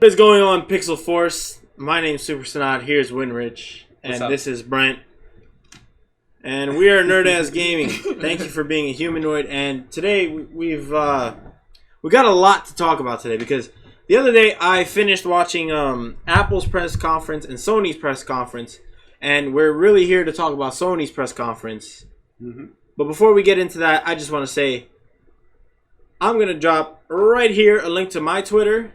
is going on, Pixel Force? My name's Super Sonat. Here's Winrich, and this is Brent. And we are NerdAss Gaming. Thank you for being a humanoid. And today we got a lot to talk about today because the other day I finished watching Apple's press conference and Sony's press conference, and we're really here to talk about Sony's press conference. Mm-hmm. But before we get into that, I just want to say I'm going to drop right here a link to my Twitter,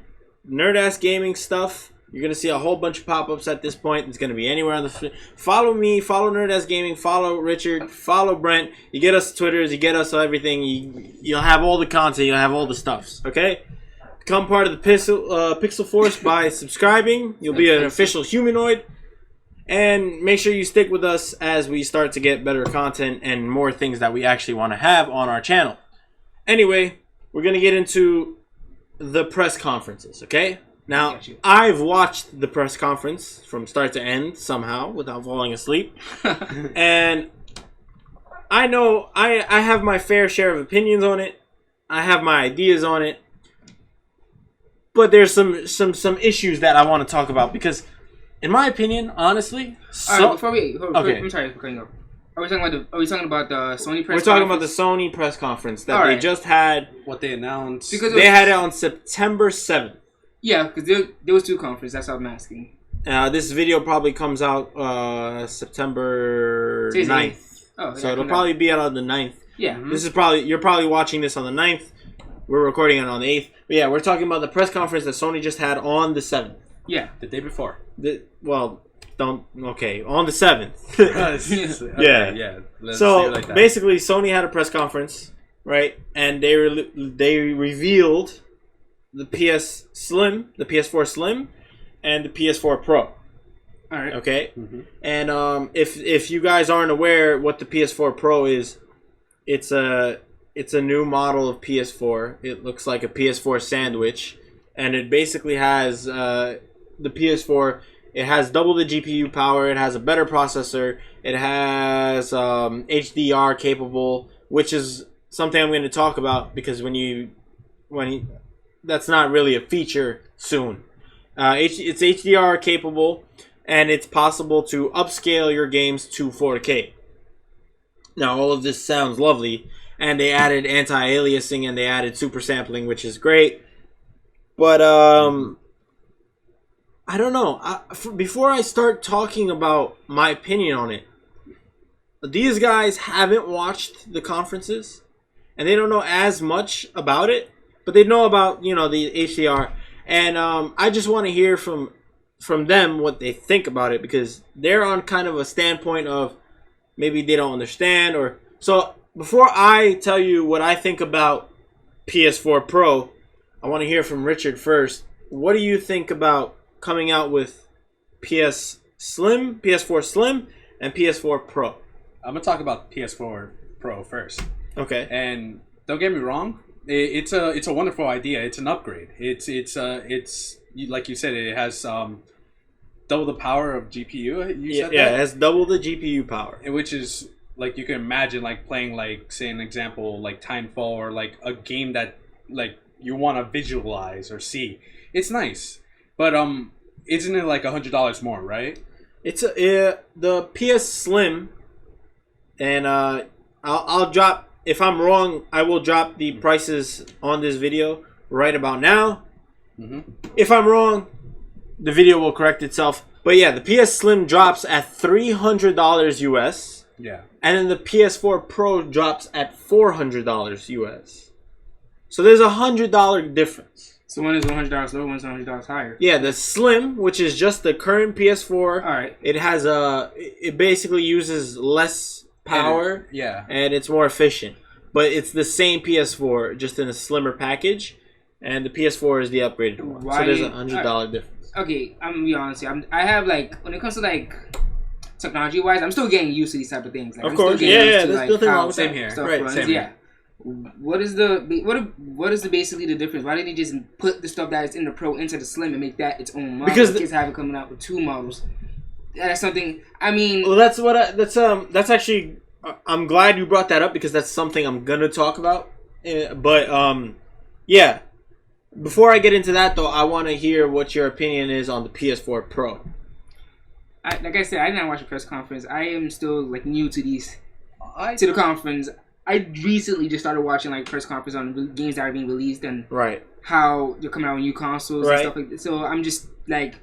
NerdAss Gaming stuff. You're going to see a whole bunch of pop-ups at this point. It's going to be anywhere on the... Follow me, follow NerdAss Gaming, follow Richard, follow Brent. You get us Twitters, you get us everything. You'll have all the content, you'll have all the stuffs, okay? Become part of the Pixel Force by subscribing. You'll be an official humanoid. And make sure you stick with us as we start to get better content and more things that we actually want to have on our channel. Anyway, we're going to get into the press conferences, okay? Now, I've watched the press conference from start to end somehow without falling asleep. And I know I have my fair share of opinions on it. I have my ideas on it. But there's some issues that I want to talk about because, in my opinion, honestly... I'm sorry for cutting up. Are we talking about the Sony press conference? We're talking about the Sony press conference that they just had. What they announced. Because they had it on September 7th. Yeah, because there was two conferences. That's what I'm asking. This video probably comes out September 9th. Oh, so it'll probably be out on the 9th. Yeah. Mm-hmm. You're probably watching this on the 9th. We're recording it on the 8th. But yeah, we're talking about the press conference that Sony just had on the 7th. Yeah. The day before. On the 7th. Yeah. So like basically, Sony had a press conference, right? And they revealed the PS4 Slim, and the PS4 Pro. All right. Okay. Mm-hmm. And if you guys aren't aware what the PS4 Pro is, it's a new model of PS4. It looks like a PS4 sandwich, and it basically has the PS4. It has double the GPU power. It has a better processor. It has HDR capable, which is something I'm going to talk about because that's not really a feature soon. It's HDR capable, and it's possible to upscale your games to 4K. Now, all of this sounds lovely, and they added anti-aliasing and they added super sampling, which is great. But I don't know. Before I start talking about my opinion on it, these guys haven't watched the conferences, and they don't know as much about it. But they know about, the HDR. And I just want to hear from them what they think about it. Because they're on kind of a standpoint of maybe they don't understand. So before I tell you what I think about PS4 Pro, I want to hear from Richard first. What do you think about coming out with PS Slim, PS4 Slim, and PS4 Pro? I'm going to talk about PS4 Pro first. Okay. And don't get me wrong. It's a wonderful idea. It's an upgrade. It's like you said. It has double the power of GPU. You said that? It has double the GPU power, which is like you can imagine like playing like say an example like Timefall or like a game that like you want to visualize or see. It's nice, but isn't it like $100 more, right? It's the PS Slim, and I'll drop. If I'm wrong, I will drop the prices on this video right about now. Mm-hmm. If I'm wrong, the video will correct itself. But yeah, the PS Slim drops at $300 US. Yeah. And then the PS4 Pro drops at $400 US. So there's $100 difference. So one is $100 lower, one's $100 higher. Yeah, the Slim, which is just the current PS4. All right. It basically uses less power, and it's more efficient, but it's the same PS4 just in a slimmer package, and the PS4 is the upgraded one. So there's $100 difference. Okay, I'm gonna be honest here. I have when it comes to technology wise, I'm still getting used to these type of things. Of course, there's nothing wrong with same here. Right, same here. What is basically the difference? Why didn't they just put the stuff that is in the Pro into the Slim and make that its own model? Because the kids have it coming out with two models. That's something. I mean, well, that's actually. I'm glad you brought that up because that's something I'm gonna talk about. But yeah, before I get into that though, I want to hear what your opinion is on the PS4 Pro. Like I said, I didn't watch a press conference. I am still like new to to the conference. I recently just started watching like press conference on games that are being released and how they're coming out with new consoles and stuff like that. So I'm just like,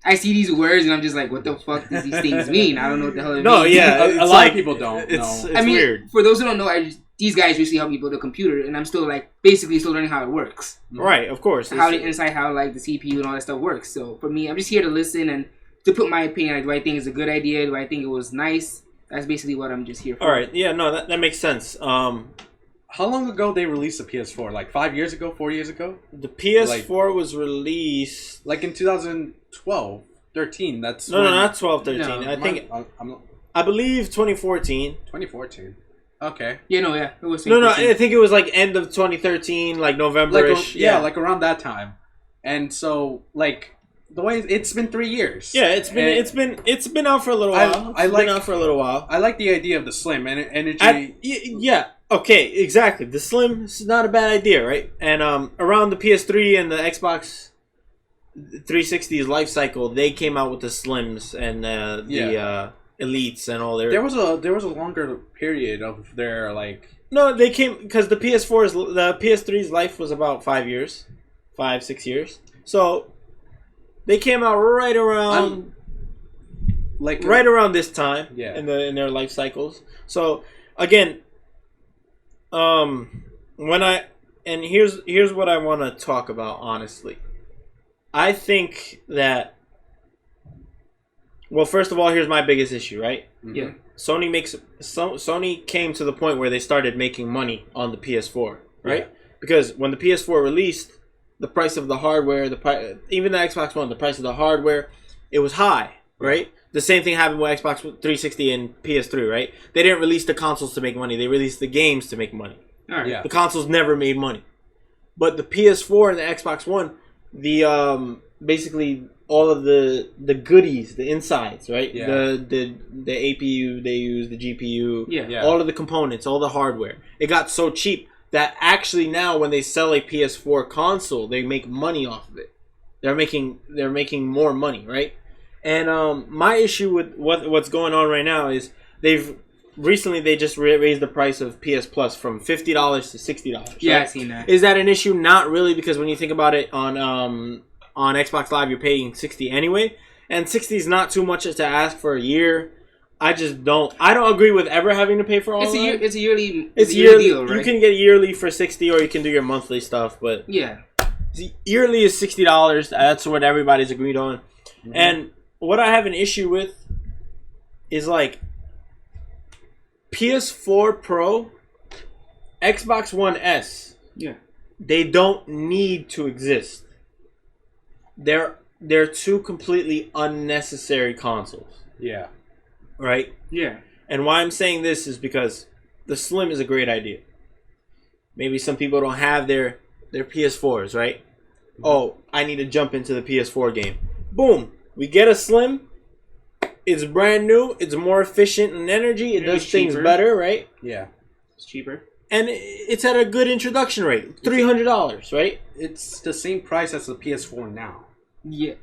I see these words and I'm just like, what the fuck does these things mean? I don't know what the hell it means. Yeah, a lot of people don't know. I mean, weird. For those who don't know, these guys usually help me build a computer, and I'm still like basically still learning how it works. Right, of course. How the inside, how like the CPU and all that stuff works. So for me, I'm just here to listen and to put my opinion. Like, do I think it's a good idea? Do I think it was nice? That's basically what I'm just here for. All right, yeah, no, that makes sense. How long ago they released the PS4? Like 5 years ago, 4 years ago? The PS4 was released like in 2012, 13. That's no, not 12, 13. No, I think I believe 2014. 2014. Okay. Yeah, it was. No, I think it was like end of 2013, like November-ish. Like around that time. And so like the way it's been 3 years. Yeah, it's been out for a little while. It's been out for a little while. I like the idea of the slim and energy. Yeah. Okay, exactly. The Slim is not a bad idea, right? And around the PS3 and the Xbox 360's life cycle, they came out with the Slims and the Elites and all their. There was a longer period of their like. No, they came because the PS3's life was about 5 years, 6 years. So they came out right around around this time. Yeah. In their life cycles. So again. Here's what I want to talk about honestly. I think that first of all, here's my biggest issue, right? Mm-hmm. Yeah. Sony came to the point where they started making money on the PS4, right? Yeah. Because when the PS4 released, the price of the hardware, even the Xbox One, the price of the hardware, it was high, right? The same thing happened with Xbox 360 and PS3, right? They didn't release the consoles to make money. They released the games to make money. All right. Yeah. The consoles never made money. But the PS4 and the Xbox One, the basically all of the goodies, the insides, right? Yeah. The APU they use, the GPU, all of the components, all the hardware. It got so cheap that actually now when they sell a PS4 console, they make money off of it. They're making more money, right? And my issue with what's going on right now is they just raised the price of PS Plus from $50 to $60. Yeah, right? I've seen that. Is that an issue? Not really, because when you think about it on Xbox Live, you're paying $60 anyway, and $60 is not too much to ask for a year. I don't agree with ever having to pay for all. It's a yearly deal, right? You can get yearly for $60, or you can do your monthly stuff, but yearly is $60. That's what everybody's agreed on, and what I have an issue with is like PS4 Pro, Xbox One S. Yeah. They don't need to exist. They're two completely unnecessary consoles. Yeah. Right? Yeah. And why I'm saying this is because the Slim is a great idea. Maybe some people don't have their PS4s, right? Mm-hmm. Oh, I need to jump into the PS4 game. Boom. We get a Slim. It's brand new. It's more efficient in energy. It does things better, right? Yeah. It's cheaper. And it's at a good introduction rate. $300, right? It's the same price as the PS4 now. Yeah.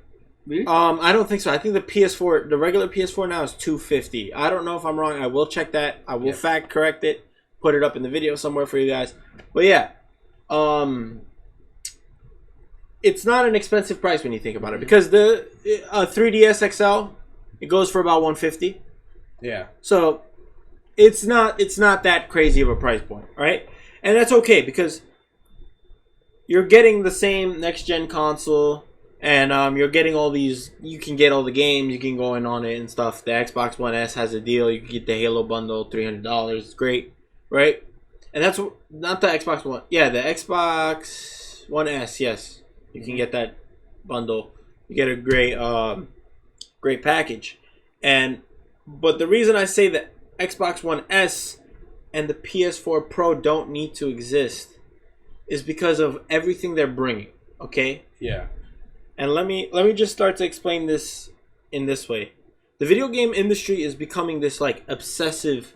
Really? I don't think so. I think the regular PS4 now is $250. I don't know if I'm wrong. I will check that. I will fact correct it. Put it up in the video somewhere for you guys. But yeah. It's not an expensive price when you think about it, because the 3DS XL, it goes for about $150. Yeah. So it's not that crazy of a price point, right? And that's okay, because you're getting the same next gen console, and you're getting all these. You can get all the games. You can go in on it and stuff. The Xbox One S has a deal. You can get the Halo bundle, $300. It's great, right? And that's not the Xbox One. Yeah, the Xbox One S. Yes. You can get that bundle. You get a great package. But the reason I say that Xbox One S and the PS4 Pro don't need to exist is because of everything they're bringing. Okay? Yeah. And let me just start to explain this in this way. The video game industry is becoming this like obsessive.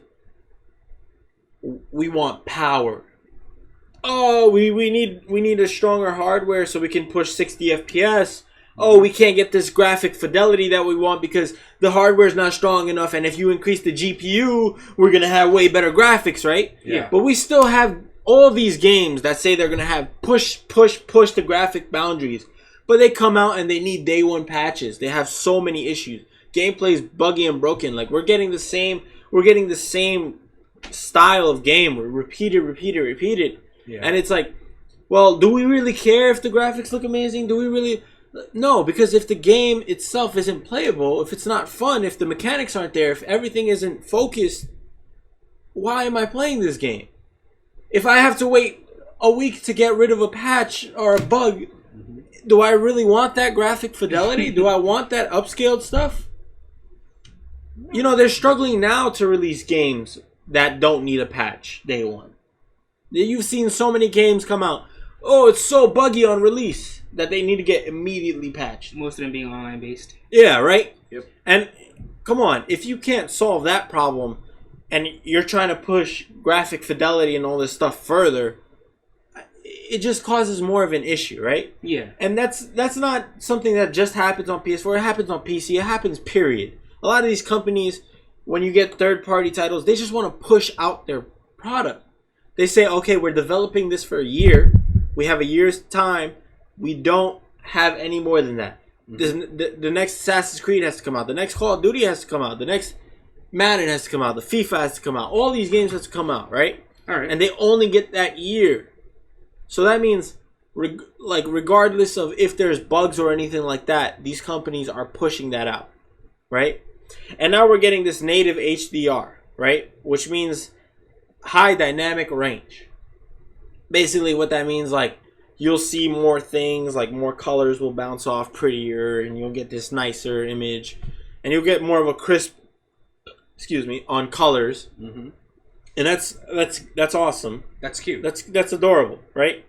We want power. oh, we need a stronger hardware so we can push 60 FPS. Oh, we can't get this graphic fidelity that we want because the hardware is not strong enough. And if you increase the GPU, we're going to have way better graphics, right? Yeah. But we still have all these games that say they're going to have push the graphic boundaries. But they come out and they need day one patches. They have so many issues. Gameplay's buggy and broken. Like, we're getting the same style of game. We're repeated. Yeah. And it's like, well, do we really care if the graphics look amazing? Do we really... No, because if the game itself isn't playable, if it's not fun, if the mechanics aren't there, if everything isn't focused, why am I playing this game? If I have to wait a week to get rid of a patch or a bug, do I really want that graphic fidelity? Do I want that upscaled stuff? You know, they're struggling now to release games that don't need a patch day one. You've seen so many games come out. Oh, it's so buggy on release that they need to get immediately patched. Most of them being online based. Yeah, right? Yep. And come on, if you can't solve that problem and you're trying to push graphic fidelity and all this stuff further, it just causes more of an issue, right? Yeah. And that's not something that just happens on PS4. It happens on PC. It happens, period. A lot of these companies, when you get third-party titles, they just want to push out their product. They say, okay, we're developing this for a year. We have a year's time. We don't have any more than that. The next Assassin's Creed has to come out. The next Call of Duty has to come out. The next Madden has to come out. The FIFA has to come out. All these games have to come out, right? All right. And they only get that year. So that means, regardless of if there's bugs or anything like that, these companies are pushing that out, right? And now we're getting this native HDR, right? Which means high dynamic range. Basically what that means, like, you'll see more things, like more colors will bounce off prettier, and you'll get this nicer image, and you'll get more of a crisp, on colors. Mm-hmm. And that's awesome. That's cute. That's adorable, right?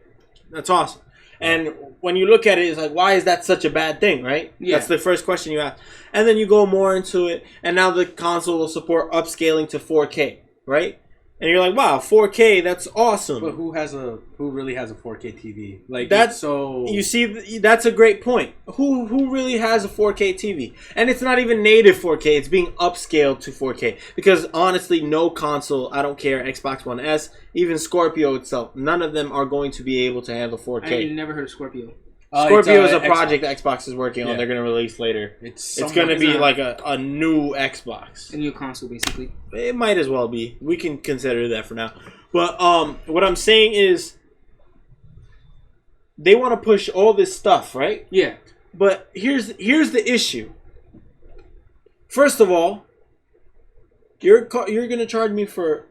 That's awesome. And when you look at it, it's like, why is that such a bad thing, right? Yeah. That's the first question you ask. And then you go more into it, and now the console will support upscaling to 4K, right? And you're like, wow, 4K, that's awesome. But who really has a 4K TV? Like, that's so. You see, that's a great point. Who really has a 4K TV? And it's not even native 4K. It's being upscaled to 4K. Because honestly, no console, I don't care, Xbox One S, even Scorpio itself, none of them are going to be able to handle 4K. I never heard of Scorpio. Scorpio is a project that Xbox is working on. They're going to release later. It's going to be like a new Xbox. A new console, basically. It might as well be. We can consider that for now. But what I'm saying is, they want to push all this stuff, right? Yeah. But here's the issue. First of all, you're going to charge me for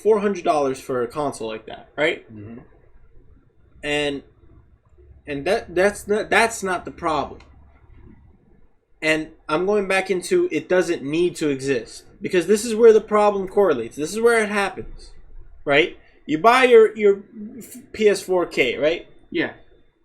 $400 for a console like that, right? Mm-hmm. And that's not the problem. And I'm going back into it doesn't need to exist. Because this is where the problem correlates. This is where it happens. Right? You buy your PS4K, right? Yeah.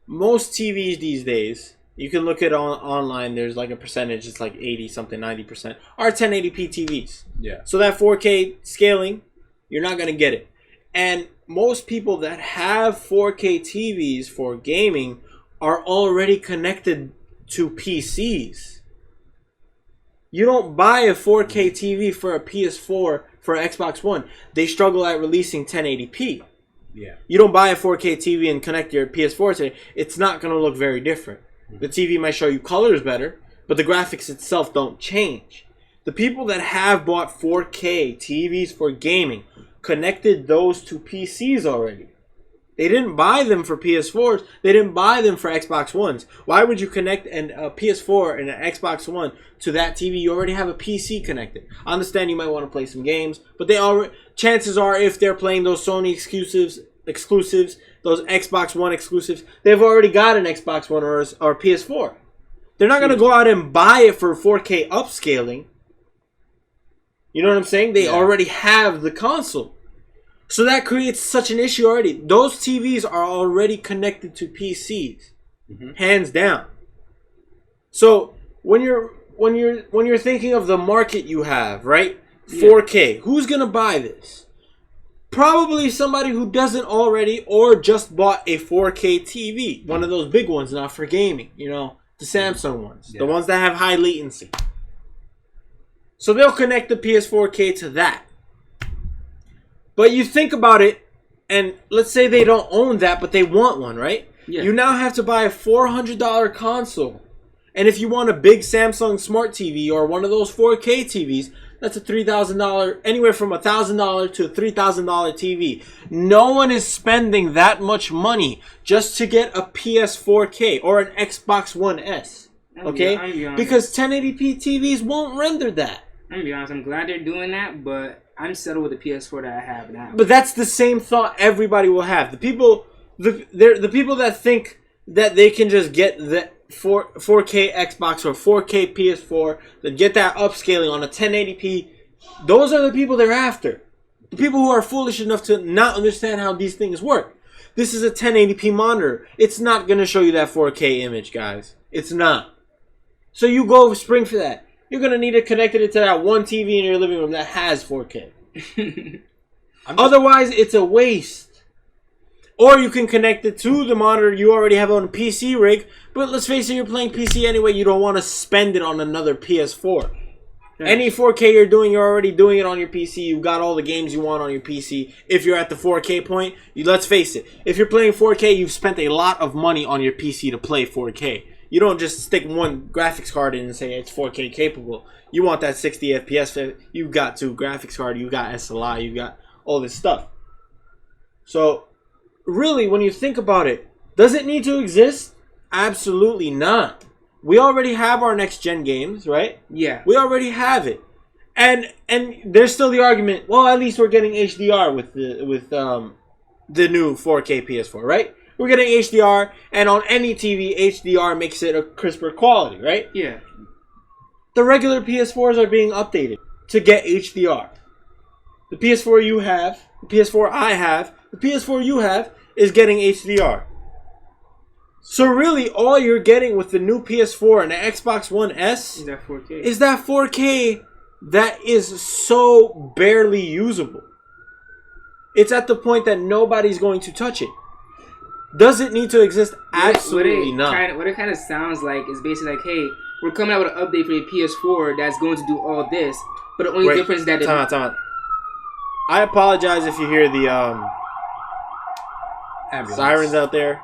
Most TVs these days, you can look at online, there's like a percentage, it's like 80 something, 90%, are 1080p TVs. Yeah. So that 4K scaling, you're not going to get it. And most people that have 4K TVs for gaming are already connected to PCs. You don't buy a 4K TV for a PS4 for Xbox One. They struggle at releasing 1080p. Yeah. You don't buy a 4K TV and connect your PS4 to it. It's not going to look very different. The TV might show you colors better, but the graphics itself don't change. The people that have bought 4K TVs for gaming connected those to PCs already. They didn't buy them for PS4s. They didn't buy them for Xbox Ones. Why would you connect a PS4 and an Xbox One to that TV? You already have a PC connected. I understand you might want to play some games, but chances are if they're playing those Sony exclusives, those Xbox One exclusives, they've already got an Xbox One or PS4. They're not going to go out and buy it for 4K upscaling. You know what I'm saying? They already have the console. So that creates such an issue already. Those TVs are already connected to PCs, hands down. So when you're thinking of the market you have, right? 4K. Who's gonna buy this? Probably somebody who doesn't already or just bought a 4K TV. One of those big ones, not for gaming. You know, the Samsung ones. Yeah. The ones that have high latency. So they'll connect the PS4K to that. But you think about it, and let's say they don't own that, but they want one, right? Yeah. You now have to buy a $400 console. And if you want a big Samsung Smart TV or one of those 4K TVs, that's a $3,000, anywhere from $1,000 to a $3,000 TV. No one is spending that much money just to get a PS4K or an Xbox One S. Okay? Because 1080p TVs won't render that. I'm going to be honest, I'm glad they're doing that, but I'm settled with the PS4 that I have now. But that's the same thought everybody will have. The people that think that they can just get the 4K Xbox or 4K PS4, that get that upscaling on a 1080p, those are the people they're after. The people who are foolish enough to not understand how these things work. This is a 1080p monitor. It's not going to show you that 4K image, guys. It's not. So you go spring for that. You're going to need to connect it to that one TV in your living room that has 4K. Otherwise, it's a waste. Or you can connect it to the monitor you already have on a PC rig. But let's face it, you're playing PC anyway. You don't want to spend it on another PS4. Yeah. Any 4K you're doing, you're already doing it on your PC. You've got all the games you want on your PC. If you're at the 4K point, let's face it. If you're playing 4K, you've spent a lot of money on your PC to play 4K. You don't just stick one graphics card in and say it's 4K capable. You want that 60 FPS. You've got two graphics card. You've got SLI. You've got all this stuff. So, really, when you think about it, does it need to exist? Absolutely not. We already have our next-gen games, right? Yeah. We already have it. And there's still the argument, well, at least we're getting HDR with the new 4K PS4, right? We're getting HDR, and on any TV, HDR makes it a crisper quality, right? Yeah. The regular PS4s are being updated to get HDR. The PS4 you have, the PS4 I have, the PS4 you have is getting HDR. So really, all you're getting with the new PS4 and the Xbox One S is that 4K that is so barely usable. It's at the point that nobody's going to touch it. Does it need to exist? Absolutely not. What it kind of sounds like is basically like, hey, we're coming out with an update for your PS4 that's going to do all this, but the only difference is that... Time out. I apologize if you hear the sirens out there.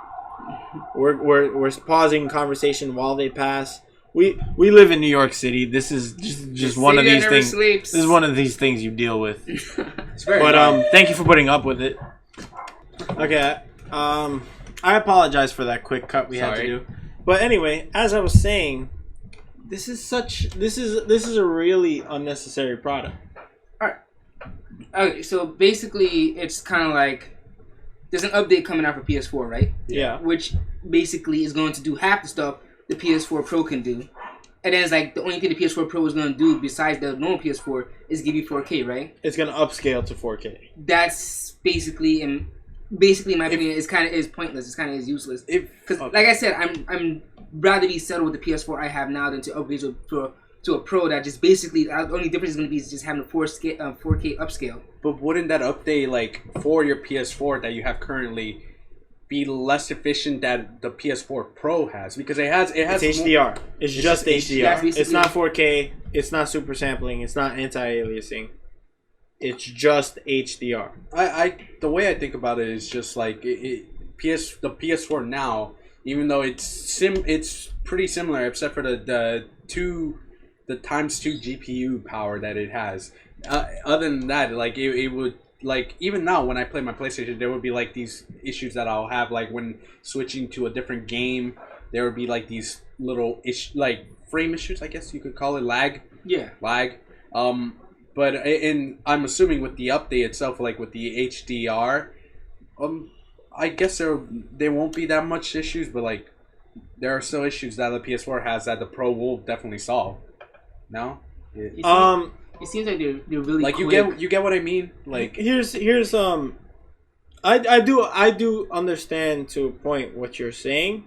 We're pausing conversation while they pass. We live in New York City. This is just one of these things. Sleeps. This is one of these things you deal with. But thank you for putting up with it. Okay. I apologize for that quick cut we had to do. But anyway, as I was saying, this is a really unnecessary product. Alright. Okay, so basically it's kind of like there's an update coming out for PS4, right? Yeah. Which basically is going to do half the stuff the PS4 Pro can do. And then it's like the only thing the PS4 Pro is going to do besides the normal PS4 is give you 4K, right? It's going to upscale to 4K. That's basically in my opinion, is pointless. It's kind of useless. Because, like I said, I'm rather be settled with the PS4 I have now than to upgrade to a Pro that just basically the only difference is going to be just having a 4K upscale. But wouldn't that update like for your PS4 that you have currently be less efficient than the PS4 Pro has? Because it has HDR. It's just HDR. It's not 4K. It's not super sampling. It's not anti-aliasing. It's just HDR. The way I think about it is just like the PS4 now, even though it's pretty similar except for the times 2 GPU power that it has. Other than that, like it would, like, even now when I play my PlayStation, there would be like these issues that I'll have, like when switching to a different game, there would be like these little like frame issues, I guess you could call it, lag. Yeah. Lag. But I'm assuming with the update itself, like with the HDR, I guess there won't be that much issues, but like there are still issues that the PS4 has that the Pro will definitely solve. No? It seems like they're really like quick. you get what I mean? Like here's I do understand to a point what you're saying,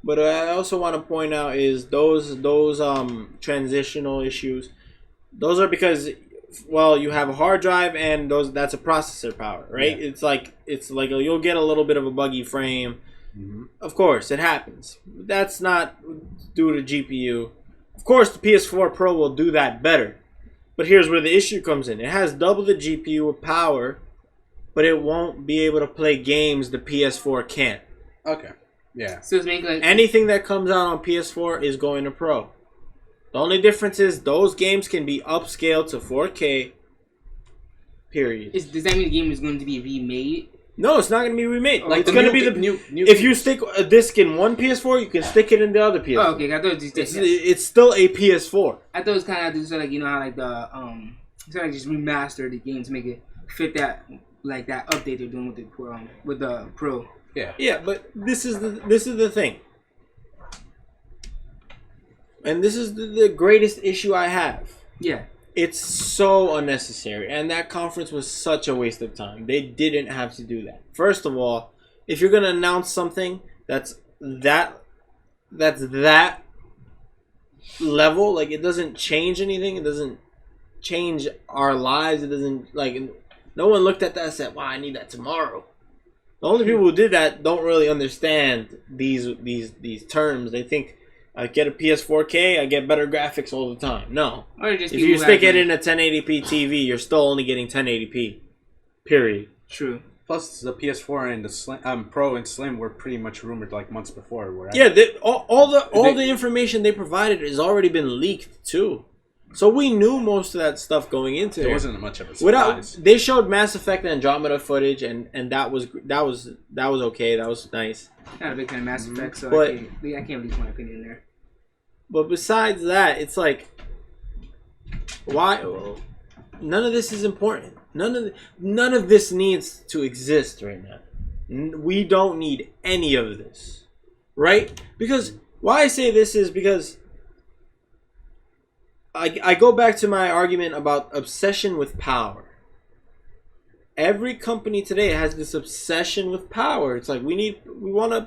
but I also want to point out is those transitional issues. Those are because Well, you have a hard drive, and that's a processor power, right? Yeah. It's like you'll get a little bit of a buggy frame. Mm-hmm. Of course, it happens. That's not due to GPU. Of course, the PS4 Pro will do that better. But here's where the issue comes in. It has double the GPU power, but it won't be able to play games the PS4 can't. Okay. Yeah. So it's making anything that comes out on PS4 is going to Pro. The only difference is those games can be upscaled to 4K. Period. Does that mean the game is going to be remade? No, it's not going to be remade. Like it's going to be the new. If you stick a disc in one PS4, you can stick it in the other PS4. Oh, okay. I thought it's still a PS4. I thought it was kind of just like how like the sort of just remaster the game to make it fit that like that update they're doing with the Pro. Yeah. Yeah, but this is the thing. And this is the greatest issue I have. Yeah. It's so unnecessary. And that conference was such a waste of time. They didn't have to do that. First of all, if you're going to announce something that's that level, like it doesn't change anything. It doesn't change our lives. It doesn't, like, no one looked at that and said, wow, I need that tomorrow. The only people who did that don't really understand these terms. They think, I get a PS4K, I get better graphics all the time. No. If you stick it in a 1080p TV, you're still only getting 1080p. Period. True. Plus, the PS4 and the Slim, Pro and Slim were pretty much rumored like months before. Right? Yeah, all the information they provided has already been leaked too. So we knew most of that stuff going into it. There wasn't much of a surprise. They showed Mass Effect Andromeda footage, and that was okay. That was nice. Not a big fan of Mass Effect, so I can't release my opinion there. But besides that, it's like, why? None of this is important. None of this needs to exist right now. We don't need any of this, right? Because why I say this is because I go back to my argument about obsession with power. Every company today has this obsession with power. It's like we want a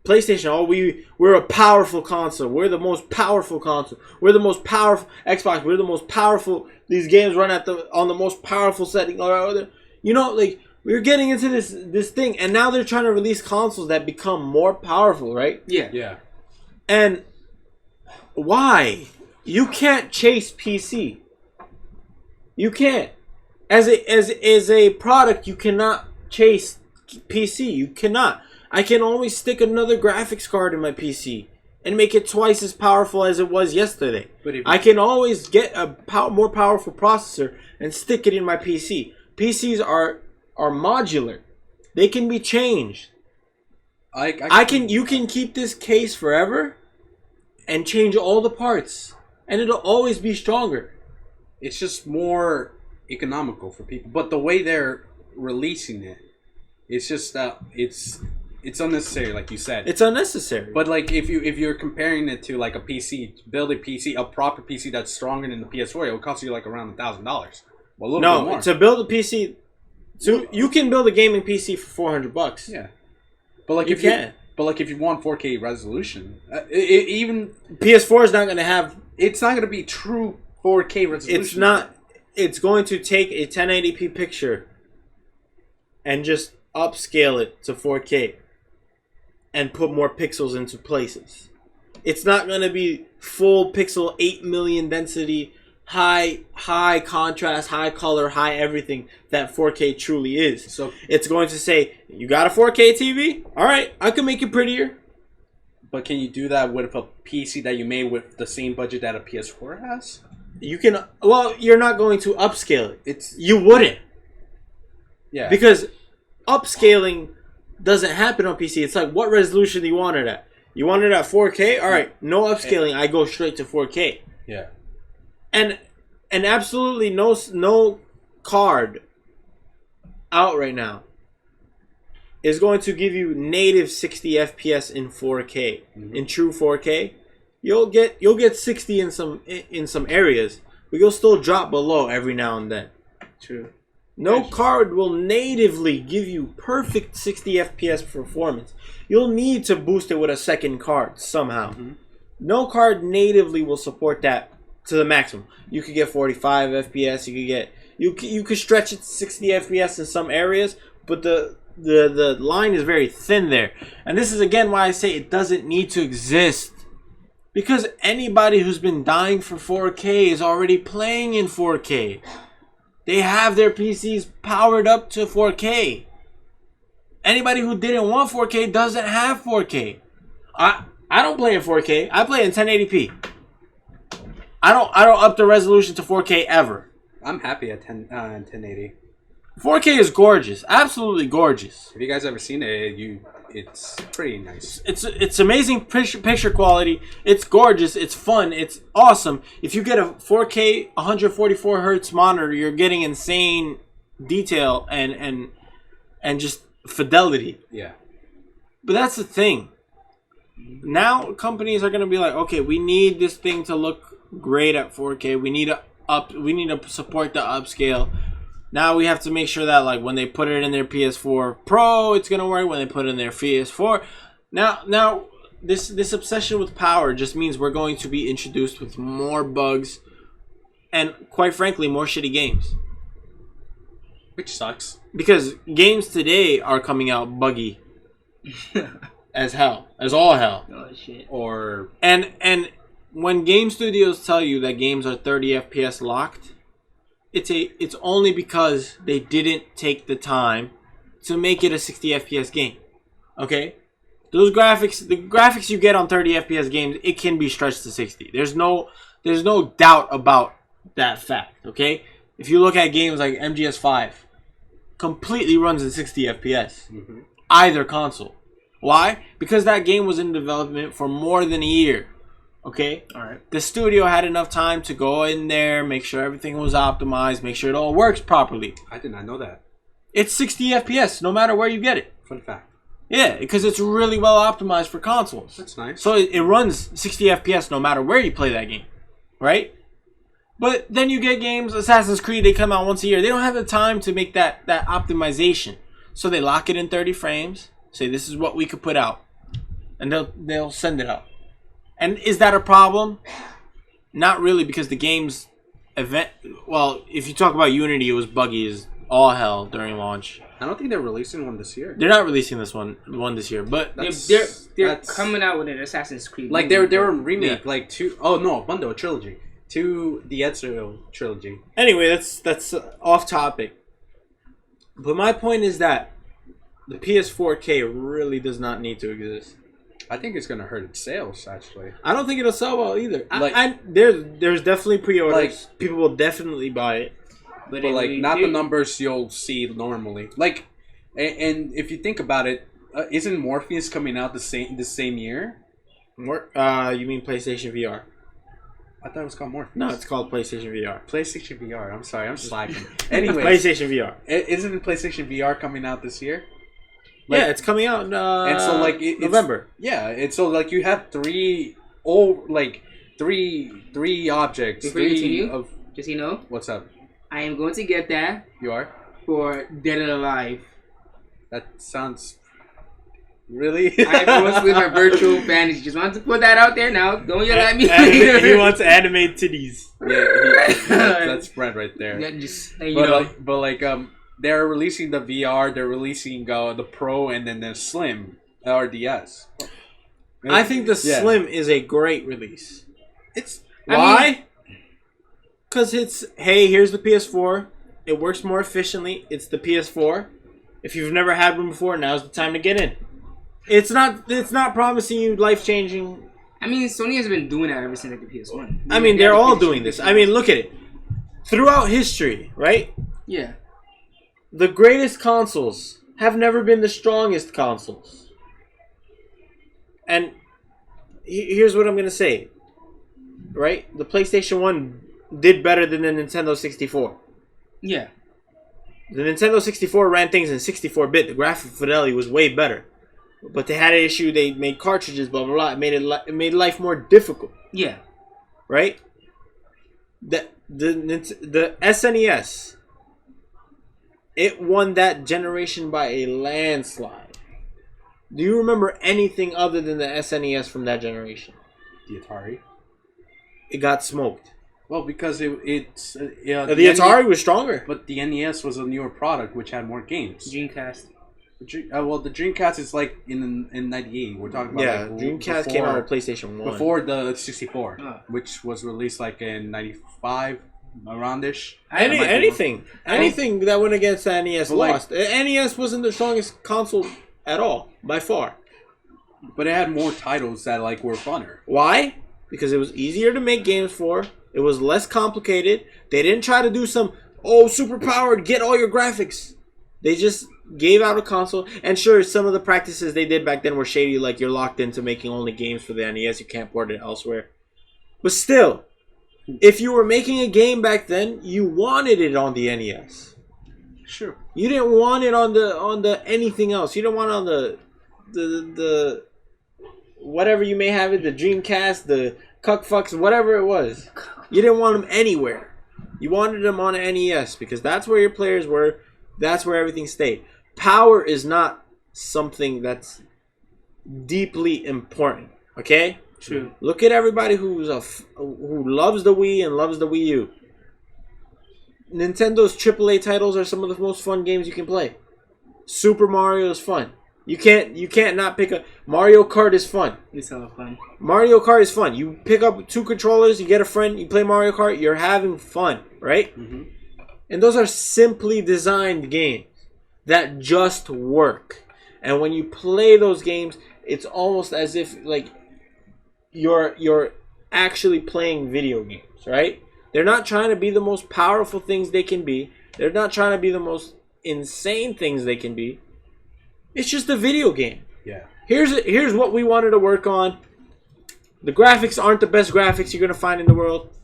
PlayStation. Oh, we're a powerful console. We're the most powerful console. We're the most powerful Xbox. We're the most powerful. These games run on the most powerful setting. You know, like we're getting into this thing, and now they're trying to release consoles that become more powerful, right? Yeah. Yeah. And why? You can't chase PC. You can't. As a product, you cannot chase PC. You cannot. I can always stick another graphics card in my PC and make it twice as powerful as it was yesterday. But I can always get a more powerful processor and stick it in my PC. PCs are modular. They can be changed. You can keep this case forever and change all the parts. And it'll always be stronger. It's just more economical for people. But the way they're releasing it, it's just it's unnecessary, like you said. It's unnecessary. But like if you're comparing it to like a PC, build a proper PC that's stronger than the PS4, it will cost you like around $1,000. Well, a little bit more. To build a PC, you can build a gaming PC for $400. Yeah, but like But like if you want 4K resolution, even PS4 is not going to have. It's not going to be true 4K resolution. It's not. It's going to take a 1080p picture and just upscale it to 4K and put more pixels into places. It's not going to be full pixel, 8 million density, high contrast, high color, high everything that 4K truly is. So it's going to say, you got a 4K TV? All right, I can make it prettier. But can you do that with a PC that you made with the same budget that a PS4 has? You can. Well, you're not going to upscale it. You wouldn't. Yeah. Because upscaling doesn't happen on PC. It's like, what resolution do you want it at? You want it at 4K? All right, no upscaling. I go straight to 4K. Yeah. And absolutely no card out right now is going to give you native 60 FPS in 4K. Mm-hmm. In true 4K, you'll get 60 in some areas, but you'll still drop below every now and then. True. No card will natively give you perfect 60 FPS performance. You'll need to boost it with a second card somehow. Mm-hmm. No card natively will support that to the maximum. You could get 45 FPS. You could stretch it to 60 FPS in some areas, but the line is very thin there. And this is again why I say it doesn't need to exist. Because anybody who's been dying for 4K is already playing in 4K. They have their PCs powered up to 4K. Anybody who didn't want 4K doesn't have 4K. I don't play in 4K. I play in 1080p. I don't up the resolution to 4K ever. I'm happy at 1080. 4K is gorgeous, absolutely gorgeous. Have you guys ever seen it? It's pretty nice. It's amazing picture quality. It's gorgeous. It's fun. It's awesome. If you get a 4K 144 hertz monitor, you're getting insane detail and just fidelity. Yeah. But that's the thing. Now companies are gonna be like, okay, we need this thing to look great at 4K. We need to support the upscale. Now we have to make sure that like when they put it in their PS4 Pro, it's gonna work. When they put it in their PS4, now this obsession with power just means we're going to be introduced with more bugs, and quite frankly, more shitty games. Which sucks. Because games today are coming out buggy as hell, as all hell. Oh shit. And when game studios tell you that games are 30 FPS locked, it's only because they didn't take the time to make it a 60 FPS game. Okay? The graphics you get on 30 FPS games, it can be stretched to 60. There's no doubt about that fact, okay? If you look at games like MGS5, completely runs in 60 FPS. Mm-hmm. Either console. Why? Because that game was in development for more than a year. Okay? Alright. The studio had enough time to go in there, make sure everything was optimized, make sure it all works properly. I did not know that. It's 60 FPS, no matter where you get it. Fun fact. Yeah, because it's really well optimized for consoles. That's nice. So it runs 60 FPS no matter where you play that game. Right? But then you get games, Assassin's Creed, they come out once a year. They don't have the time to make that optimization. So they lock it in 30 frames, say this is what we could put out. And they'll send it out. And is that a problem? Not really, because the game's event... Well, if you talk about Unity, it was buggy as all hell during launch. I don't think they're releasing one this year. They're not releasing this one this year, but... They're coming out with an Assassin's Creed. Like, they were a remake, like, to... Oh, no, bundle, a trilogy. To the Ezio trilogy. Anyway, that's off topic. But my point is that the PS4K really does not need to exist. I think it's gonna hurt its sales. Actually, I don't think it'll sell well either. There's definitely pre-orders. Like, people will definitely buy it, but like not the numbers you'll see normally. Like, and if you think about it, isn't Morpheus coming out the same year? You mean PlayStation VR? I thought it was called Morpheus. No, it's called PlayStation VR. PlayStation VR. I'm sorry, I'm slacking. Anyway, PlayStation VR. Isn't PlayStation VR coming out this year? Like, yeah, it's coming out in and so like November. Yeah, and so like you have three objects. Before you continue, just you know. What's up? I am going to get that. You are? For Dead or Alive. That sounds really. I'm going to with my virtual fantasy. Just wanted to put that out there now. Don't yell at me. He wants to animate titties. Yeah, that's Brent right there. Yeah, just they're releasing the VR, they're releasing the Pro, and then the Slim or DS. I think the Slim is a great release. It's why? Because it's here's the PS4. It works more efficiently. It's the PS4. If you've never had one before, now's the time to get in. It's not promising you life changing. I mean, Sony has been doing that ever since the PS1. I mean, they're all doing this. I mean, look at it. Throughout history, right? Yeah. The greatest consoles have never been the strongest consoles. And here's what I'm going to say. Right? The PlayStation 1 did better than the Nintendo 64. Yeah. The Nintendo 64 ran things in 64-bit. The graphic fidelity was way better. But they had an issue. They made cartridges, blah, blah, blah. It made life more difficult. Yeah. Right? The SNES... It won that generation by a landslide. Do you remember anything other than the SNES from that generation? The Atari. It got smoked. Well, because the Atari was stronger, but the NES was a newer product which had more games. Dreamcast. Well, the Dreamcast is like in '98. We're talking about Dreamcast came out with PlayStation 1 before the 64, which was released like in '95, aroundish. Anything that went against the NES lost. NES wasn't the strongest console at all by far, but it had more titles that like were funner. Why? Because it was easier to make games for. It was less complicated. They didn't try to do some, super powered, get all your graphics. They just gave out a console. And sure, some of the practices they did back then were shady, like you're locked into making only games for the NES. You can't port it elsewhere. But still, if you were making a game back then, you wanted it on the NES. Sure. You didn't want it on the anything else. You didn't want it on the whatever you may have it, the Dreamcast, the Cuckfucks, whatever it was. You didn't want them anywhere. You wanted them on an NES because that's where your players were. That's where everything stayed. Power is not something that's deeply important. Okay? True. Look at everybody who loves the Wii and loves the Wii U. Nintendo's AAA titles are some of the most fun games you can play. Super Mario is fun. You can't not pick a Mario Kart is fun. It's all fun. Mario Kart is fun. You pick up 2 controllers, you get a friend, you play Mario Kart, you're having fun, right? Mm-hmm. And those are simply designed games that just work. And when you play those games, it's almost as if like you're actually playing video games, right? They're not trying to be the most powerful things they can be. They're not trying to be the most insane things they can be. It's just a video game. Yeah. Here's what we wanted to work on. The graphics aren't the best graphics you're going to find in the world.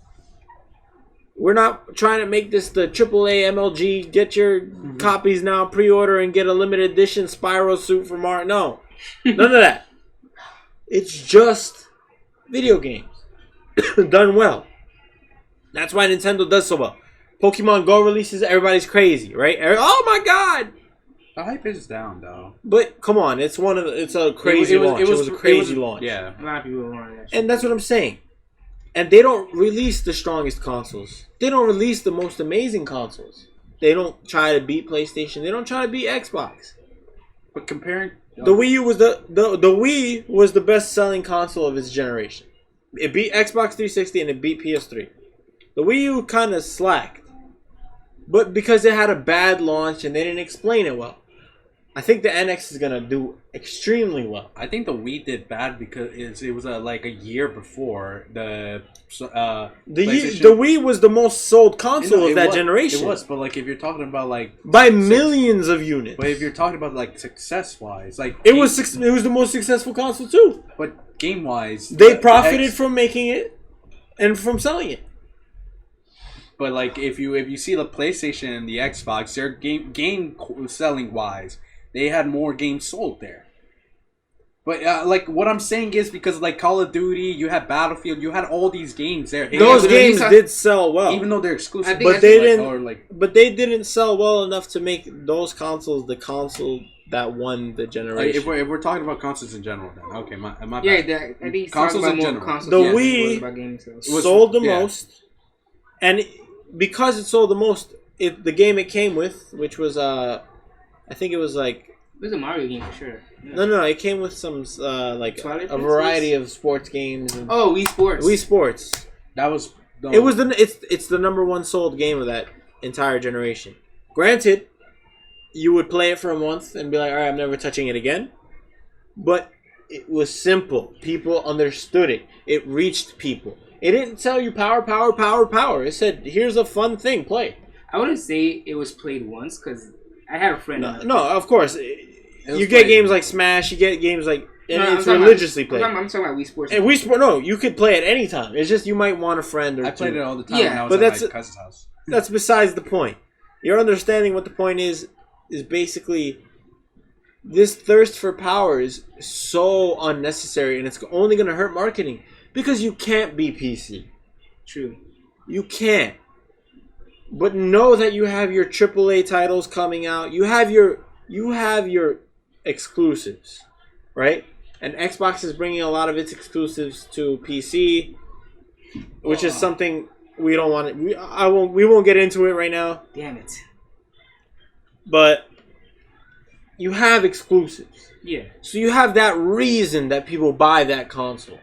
We're not trying to make this the AAA MLG. Get your copies now, pre-order, and get a limited edition Spyro suit from Art. No. None of that. It's just video games. Done well. That's why Nintendo does so well. Pokemon Go releases, everybody's crazy, right? Oh my god! The hype is down, though. But come on, it's a crazy launch. It was a crazy launch. Yeah, a lot of people want that. And that's what I'm saying. And they don't release the strongest consoles. They don't release the most amazing consoles. They don't try to beat PlayStation. They don't try to beat Xbox. But comparing the Wii U was the Wii was the best selling console of its generation. It beat Xbox 360 and it beat PS3. The Wii U kind of slacked, but because it had a bad launch and they didn't explain it well. I think the NX is gonna do extremely well. I think the Wii did bad because it was like a year before the Wii was the most sold console of that generation. It was, but like if you're talking about like by millions of units. But if you're talking about like success wise, like it was the most successful console too. But game wise, they profited from making it and from selling it. But like if you see the PlayStation and the Xbox, their game selling wise, they had more games sold there. But like what I'm saying is because like Call of Duty, you had Battlefield, you had all these games there. Those games did sell well, even though they're exclusive. But they didn't. But they didn't sell well enough to make those consoles the console that won the generation. If we're talking about consoles in general, then okay, my bad. Yeah, I think consoles in general. The Wii sold the most, and because it sold the most, the game it came with, which was I think it was like. It was a Mario game for sure. Yeah. No, it came with some like a variety of sports games. And Wii Sports. Wii Sports. That was. It's the number one sold game of that entire generation. Granted, you would play it for a month and be like, all right, I'm never touching it again. But it was simple. People understood it. It reached people. It didn't tell you power. It said, here's a fun thing, play. I wouldn't say it was played once because I had a friend. No, of course. You get games like Smash. You get games like... And it's religiously played. I'm talking about Wii Sports. And Wii Sports, no, you could play it any time. It's just you might want a friend or I played it all the time when I was at my cousin's house. That's besides the point. You're understanding what the point is basically... This thirst for power is so unnecessary, and it's only going to hurt marketing. Because you can't be PC. True. You can't. But know that you have your AAA titles coming out. You have your exclusives, right? And Xbox is bringing a lot of its exclusives to PC, which is something we don't want it. We won't get into it right now. Damn it. But you have exclusives. Yeah. So you have that reason that people buy that console.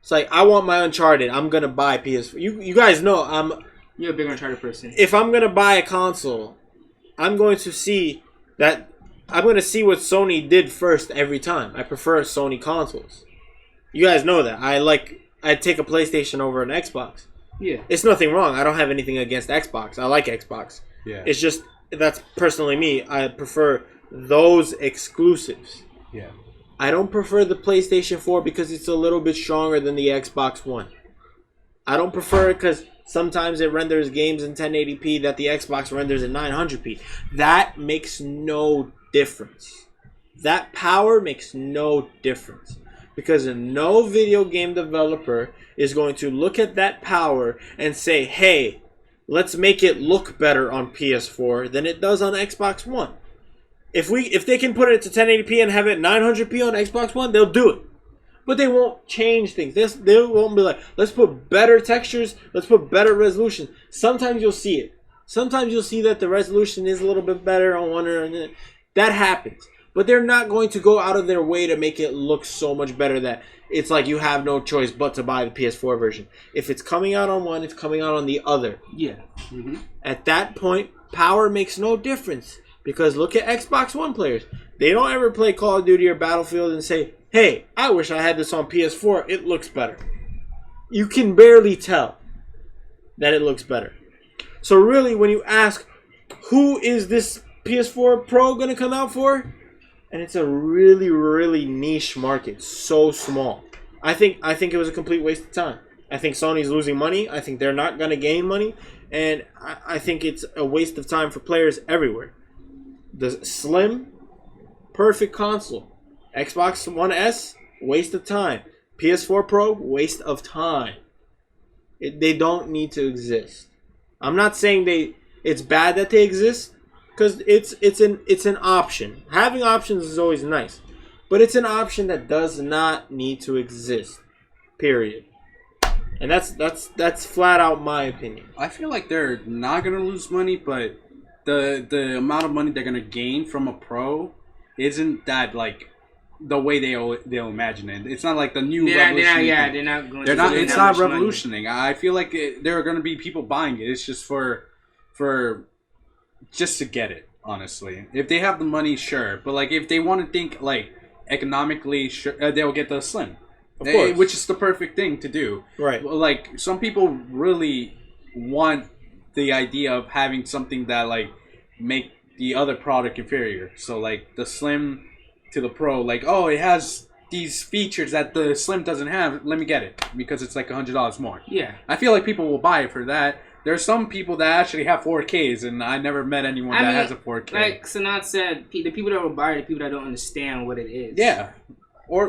It's like, I want my Uncharted. I'm going to buy PS4. You guys know you're a big Uncharted person. If I'm going to buy a console, I'm going to see what Sony did first every time. I prefer Sony consoles. You guys know that. I'd take a PlayStation over an Xbox. Yeah. It's nothing wrong. I don't have anything against Xbox. I like Xbox. Yeah. It's just, that's personally me. I prefer those exclusives. Yeah. I don't prefer the PlayStation 4 because it's a little bit stronger than the Xbox One. I don't prefer it because sometimes it renders games in 1080p that the Xbox renders in 900p. That makes no difference. That power makes no difference. Because no video game developer is going to look at that power and say, hey, let's make it look better on PS4 than it does on Xbox One. If they can put it to 1080p and have it 900p on Xbox One, they'll do it. But they won't change things. They won't be like, let's put better textures, let's put better resolution. Sometimes you'll see it. Sometimes you'll see that the resolution is a little bit better on one or another. That happens. But they're not going to go out of their way to make it look so much better that it's like you have no choice but to buy the PS4 version. If it's coming out on one, it's coming out on the other. Yeah. Mm-hmm. At that point, power makes no difference. Because look at Xbox One players. They don't ever play Call of Duty or Battlefield and say, hey, I wish I had this on PS4. It looks better. You can barely tell that it looks better. So really, when you ask, who is this PS4 Pro going to come out for? And it's a really, really niche market. So small. I think it was a complete waste of time. I think Sony's losing money. I think they're not going to gain money. And I think it's a waste of time for players everywhere. The Slim, perfect console. Xbox One S, waste of time. PS4 Pro, waste of time. They don't need to exist. I'm not saying it's bad that they exist, because it's an option. Having options is always nice, but it's an option that does not need to exist. Period. And that's flat out my opinion. I feel like they're not gonna lose money, but the amount of money they're gonna gain from a Pro isn't that like the way they'll imagine it. It's not like the new revolution. They're not going. It's not revolutioning. I feel like there are gonna be people buying it. It's just for just to get it. Honestly, if they have the money, sure. But like if they want to think like economically, sure, they'll get the Slim, of course, which is the perfect thing to do. Right. Like some people really want the idea of having something that like make the other product inferior. So like the Slim to the Pro, like, oh, it has these features that the Slim doesn't have. Let me get it because it's like $100 more. Yeah. I feel like people will buy it for that. There's some people that actually have 4Ks, and I never met anyone that has a 4K. Like Sanat said, the people that will buy it are people that don't understand what it is. Yeah.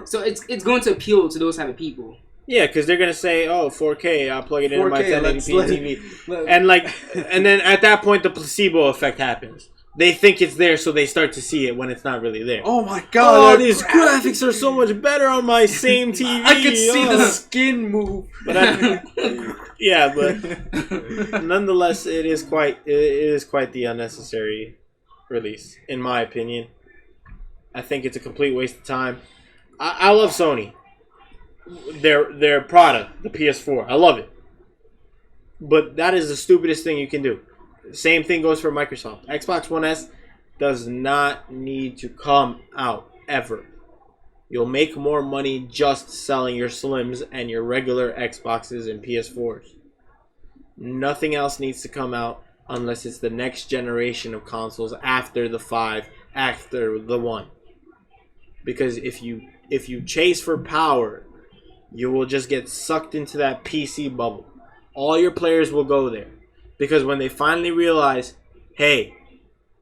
So it's going to appeal to those type of people. Yeah, because they're gonna say, "Oh, 4K, I'll plug it into my 1080p TV," and then at that point, the placebo effect happens. They think it's there, so they start to see it when it's not really there. Oh my god! Oh, these graphics are so much better on my same TV. I could see the skin move. But but nonetheless, it is quite the unnecessary release, in my opinion. I think it's a complete waste of time. I love Sony. Their product, the PS4. I love it. But that is the stupidest thing you can do. Same thing goes for Microsoft. Xbox One S does not need to come out ever. You'll make more money just selling your Slims and your regular Xboxes and PS4s. Nothing else needs to come out unless it's the next generation of consoles after the 5, after the 1. Because if you chase for power, you will just get sucked into that PC bubble. All your players will go there. Because when they finally realize, hey,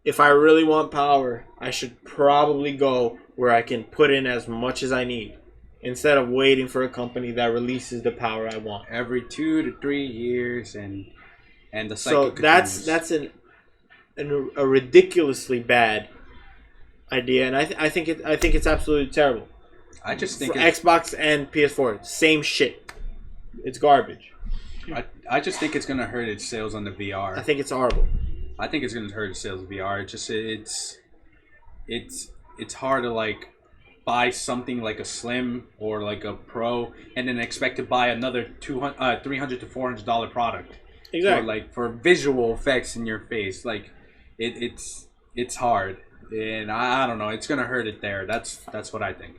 if I really want power, I should probably go where I can put in as much as I need. Instead of waiting for a company that releases the power I want. Every 2 to 3 years and the cycle So that's a ridiculously bad idea. And I think it's absolutely terrible. I just think for Xbox and PS4, same shit. It's garbage. I just think it's gonna hurt its sales on the VR. I think it's horrible. I think it's gonna hurt its sales of VR. It's hard to like buy something like a Slim or like a Pro and then expect to buy another $300 to $400 product. Exactly. For visual effects in your face. Like it's hard, and I don't know. It's gonna hurt it there. That's what I think.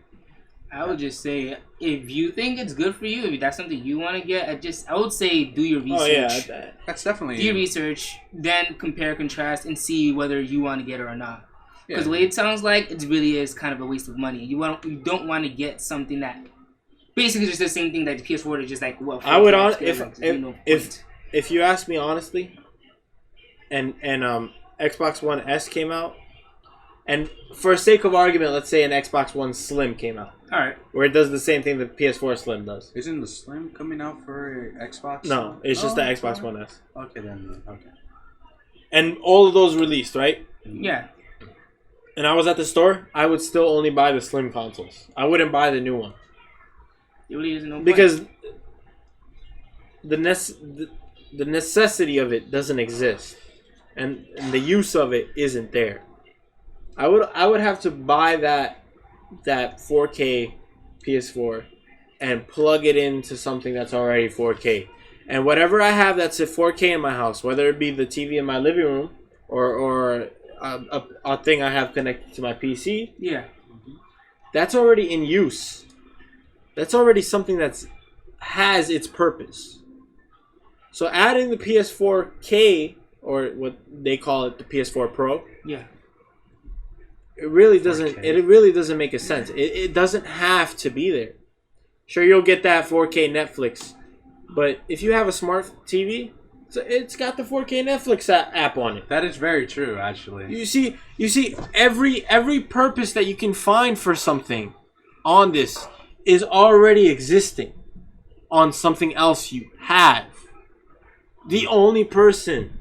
I would just say, if you think it's good for you, if that's something you want to get, I would say do your research. Oh, yeah. That's definitely... Do your research, then compare, contrast, and see whether you want to get it or not. Because the way it sounds like, it really is kind of a waste of money. You don't want to get something that... Basically just the same thing that the PS4 is just like, well... I would... If you ask me honestly, and Xbox One S came out, and for sake of argument, let's say an Xbox One Slim came out. All right. Where it does the same thing the PS4 Slim does. Isn't the Slim coming out for Xbox? No, it's just the Xbox One S. Okay, then. Okay. And all of those released, right? Yeah. And I was at the store, I would still only buy the Slim consoles. I wouldn't buy the new one. It really isn't no point. Because the necessity of it doesn't exist. And the use of it isn't there. I would have to buy that 4K PS4 and plug it into something that's already 4K. And whatever I have that's at 4K in my house, whether it be the TV in my living room or a thing I have connected to my PC, that's already in use. That's already something that has its purpose. So adding the PS4K, or what they call it, the PS4 Pro, it really doesn't. 4K. It really doesn't make a sense. It doesn't have to be there. Sure, you'll get that 4K Netflix, but if you have a smart TV, it's got the 4K Netflix app on it. That is very true, actually. You see, every purpose that you can find for something on this is already existing on something else you have. The only person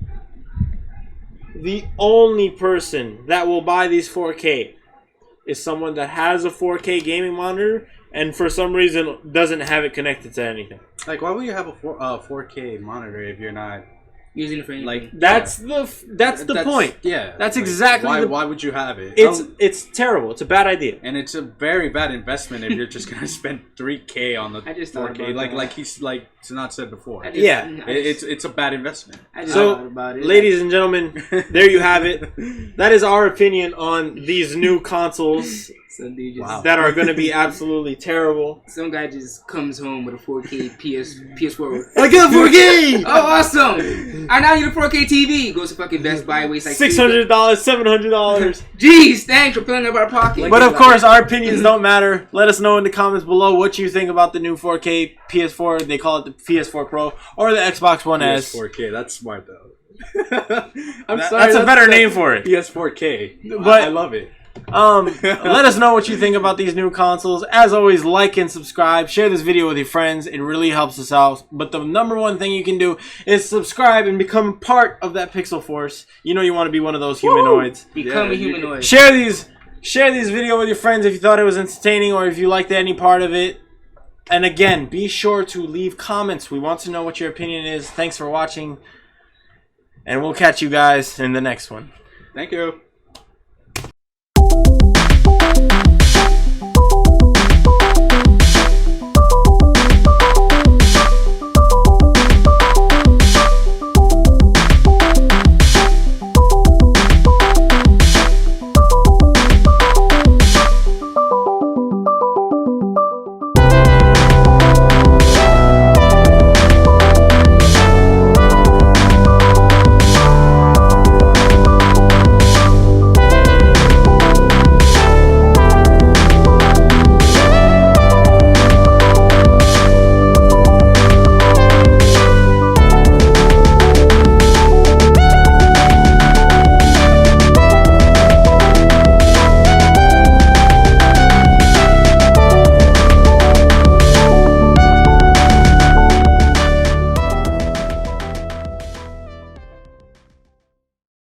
that will buy these 4K is someone that has a 4K gaming monitor and for some reason doesn't have it connected to anything. Like, why would you have a 4K monitor if you're not using it for anything? Like, that's the point. Yeah, that's exactly why would you have it? It's terrible. It's a bad idea, and it's a very bad investment if you're just gonna spend $3K on the 4K. Like Sanat said before. It's a bad investment. Ladies and gentlemen, there you have it. That is our opinion on these new consoles. That are going to be absolutely terrible. Some guy just comes home with a 4K PS4. I got 4K! Oh, awesome! I now need a 4K TV. Goes to fucking Best Buy, wastes like $600, $700. Jeez, thanks for filling up our pocket. But of course, our opinions don't matter. Let us know in the comments below what you think about the new 4K PS4. They call it the PS4 Pro or the Xbox One S. PS4K, that's smart though. That's a better name for it. PS4K. But I love it. Let us know what you think about these new consoles. As always, like and subscribe. Share this video with your friends. It really helps us out. But the number one thing you can do is subscribe and become part of that Pixel Force. You know you want to be one of those humanoids. Become a humanoid. Share these video with your friends if you thought it was entertaining or if you liked any part of it. And again, be sure to leave comments. We want to know what your opinion is. Thanks for watching. And we'll catch you guys in the next one. Thank you.